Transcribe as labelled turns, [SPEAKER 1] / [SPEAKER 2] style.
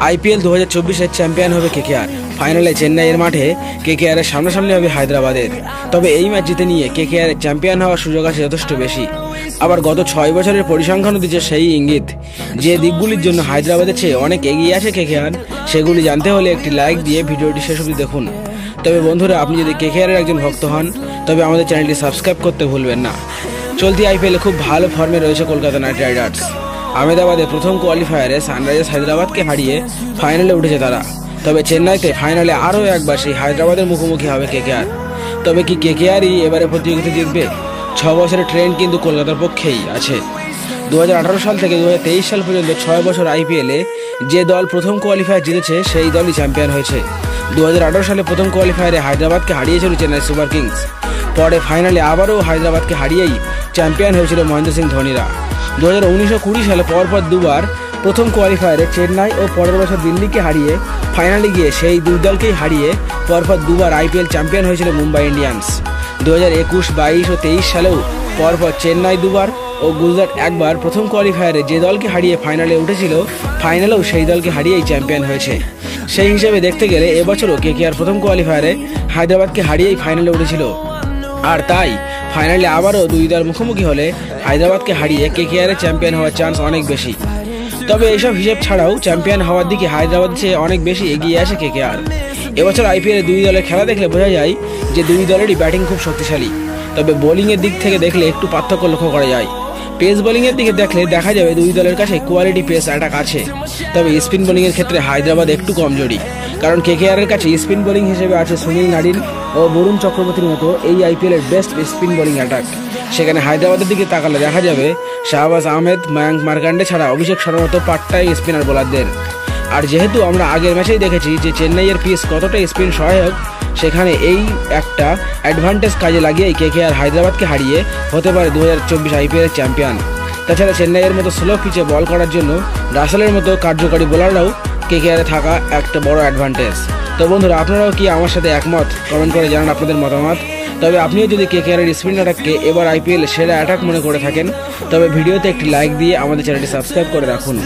[SPEAKER 1] IPL 2024-এর champion হবে KKR. ফাইনালে চেন্নাইয়ের মাঠে কেকেআরের সামনাসামনি হবে হায়দ্রাবাদের। তবে এই ম্যাচ জিতে নিয়ে কেকেআর চ্যাম্পিয়ন হওয়ার সুযোগ আছে যথেষ্ট বেশি। আবার গত 6 বছরের পরিসংখ্যানও দিচ্ছে সেই ইঙ্গিত। যে দিকগুলির জন্য হায়দ্রাবাদের চেয়ে অনেক এগিয়ে আছে কেকেআর, সেগুলি জানতে হলে একটি লাইক দিয়ে ভিডিওটি শেষ অবধি দেখুন। তবে বন্ধুরা, আপনি যদি কেকেআরের একজন ভক্ত হন তবে আমাদের চ্যানেলটি সাবস্ক্রাইব করতে ভুলবেন না। চলতি আইপিএলে খুব ভালো ফর্মে রয়েছে কলকাতা নাইট রাইডার্স। আহমেদাবাদে প্রথম কোয়ালিফায়ারে সানরাইজার্স হায়দ্রাবাদকে হারিয়ে ফাইনালে উঠেছে তারা। তবে চেন্নাইতে ফাইনালে আরও একবার সেই হায়দ্রাবাদের মুখোমুখি হবে কেকেআর। তবে কি কেকেআরই এবারে প্রতিযোগিতা জিতবে? 6 বছরের ট্রেন্ড কিন্তু কলকাতার পক্ষেই আছে। 2018 সাল থেকে 2023 সাল পর্যন্ত 6 বছর আইপিএলে যে দল প্রথম কোয়ালিফায়ার জিতেছে সেই দলই চ্যাম্পিয়ন হয়েছে। 2018 সালে প্রথম কোয়ালিফায়ারে হায়দ্রাবাদকে হারিয়েছিল চেন্নাই সুপার কিংস। পরে ফাইনালে আবারও হায়দ্রাবাদকে হারিয়েই চ্যাম্পিয়ন হয়েছিল মহেন্দ্র সিং ধোনিরা। 2019 ও 20 সালে পরপর দুবার প্রথম কোয়ালিফায়ারে চেন্নাই ও পরের বছর দিল্লিকে হারিয়ে ফাইনালে গিয়ে সেই দুই দলকেই হারিয়ে পরপর দুবার আইপিএল চ্যাম্পিয়ন হয়েছিল মুম্বাই ইন্ডিয়ান্স। 2021, 22 ও 23 সালেও পরপর চেন্নাই দুবার ও গুজরাট একবার প্রথম কোয়ালিফায়ারে যে দলকে হারিয়ে ফাইনালে উঠেছিল, ফাইনালেও সেই দলকে হারিয়েই চ্যাম্পিয়ন হয়েছে। সেই হিসেবে দেখতে গেলে এবছরও কেকেআর প্রথম কোয়ালিফায়ারে হায়দ্রাবাদকে হারিয়েই ফাইনালে উঠেছিল। আর তাই ফাইনালে আবারও দুই দল মুখোমুখি হলে হায়দ্রাবাদকে হারিয়ে কেকেআরের চ্যাম্পিয়ন হওয়ার চান্স অনেক বেশি। তবে এইসব হিসেব ছাড়াও চ্যাম্পিয়ন হওয়ার দিকে হায়দ্রাবাদ চেয়ে অনেক বেশি এগিয়ে আছে কেকেআর। এবছর আইপিএলে দুই দলের খেলা দেখলে বোঝা যায় যে দুই দলেরই ব্যাটিং খুব শক্তিশালী। তবে বোলিংয়ের দিক থেকে দেখলে একটু পার্থক্য লক্ষ্য করা যায়। পেস বোলিংয়ের দিকে দেখলে দেখা যাবে দুই দলের কাছে কোয়ালিটি পেস অ্যাটাক আছে। তবে স্পিন বোলিংয়ের ক্ষেত্রে হায়দ্রাবাদ একটু কমজোরি, কারণ কেকেআরের কাছে স্পিন বোলিং হিসেবে আছে সুনীল নারিন ও বরুণ চক্রবর্তীর মতো এই আইপিএলের বেস্ট স্পিন বোলিং অ্যাটাক। সেখানে হায়দ্রাবাদের দিকে তাকালে দেখা যাবে শাহবাজ আহমেদ, মায়াঙ্ক মার্কান্ডে ছাড়া অভিষেক শর্মার মতো পাট্টাই স্পিনার বোলারদের। আর যেহেতু আমরা আগের ম্যাচেই দেখেছি যে চেন্নাইয়ের পিচ কতটা স্পিন সহায়ক, সেখানে এই একটা অ্যাডভান্টেজ কাজে লাগিয়েই কেকেআর হায়দ্রাবাদকে হারিয়ে হতে পারে 2024 আইপিএলের চ্যাম্পিয়ন। তাছাড়া চেন্নাইয়ের মতো স্লো পিচে বল করার জন্য রাসেলের মতো কার্যকারী বোলাররাও কেকেআরে থাকা একটা বড় অ্যাডভান্টেজ। তো বন্ধুরা, আপনারাও কি আমার সাথে একমত? কমেন্ট করে জানান আপনাদের মতামত। তবে আপনিও যদি কেকেআরের স্পিন অ্যাটাককে এবার আইপিএল সেরা অ্যাটাক মনে করে থাকেন তবে ভিডিওতে একটি লাইক দিয়ে আমাদের চ্যানেলটি সাবস্ক্রাইব করে রাখুন।